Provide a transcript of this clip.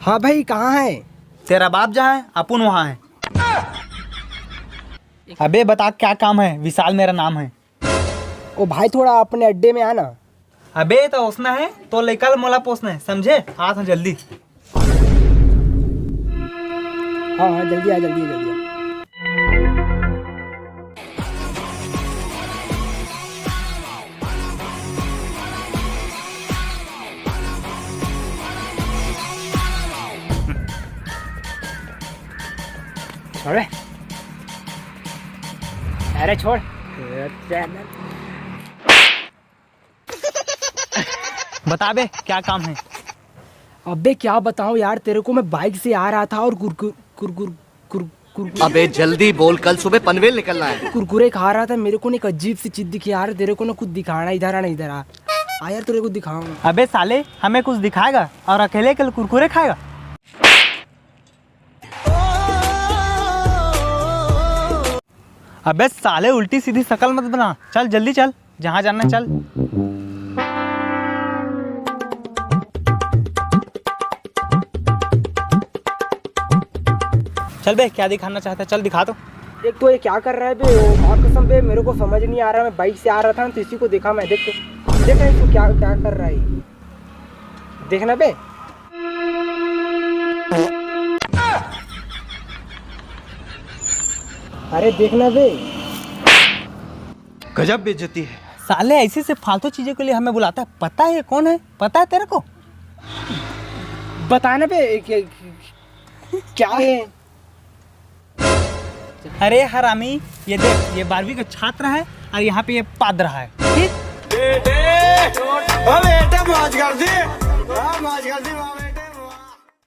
हाँ भाई कहाँ है? तेरा बाप जहाँ है अपुन वहाँ है। अबे बता क्या काम है? विशाल मेरा नाम है। ओ भाई थोड़ा अपने अड्डे में आना। अबे तो ओसना है तो लेकर मोला पोसना है, समझे? हाँ जल्दी। हाँ हाँ जल्दी आ जल्दी आ जल्दी आ। छोड़ अरे छोड़। बता बे क्या काम है? अबे क्या बताऊं यार तेरे को, मैं बाइक से आ रहा था और अबे जल्दी बोल, कल सुबह पनवेल निकलना है। कुरकुरे खा रहा था। मेरे को ना एक अजीब सी चीज दिखी यार। तेरे को ना कुछ दिखाना, इधर आ ना इधर आ यार, तेरे को दिखाऊंगा। अबे साले हमें कुछ दिखाएगा और अकेले कल कुरकुरे खाएगा? अबे साले उल्टी सीधी शकल मत बना, चल जल्दी चल, जहाँ जाना है चल। चल बे क्या दिखाना चाहता है, चल दिखा तो। एक तो ये क्या कर रहा है बे, ओ माँ कसम बे मेरे को समझ नहीं आ रहा। मैं बाइक से आ रहा था ना तो इसी को देखा मैं। देख तो देख रहा है क्या क्या कर रहा है, देखना बे। अरे देखना बे। गजब बेइज्जती है। साले ऐसी से फालतू चीजों के लिए हमें बुलाता है। पता है ये कौन है? पता है तेरे को? बताना बे क्या है? अरे हरामी, ये देख, ये 12वीं का छात्र है और यहाँ पे ये पाद रहा है। ठीक? बेटे मौज कर दी, मौज कर दी।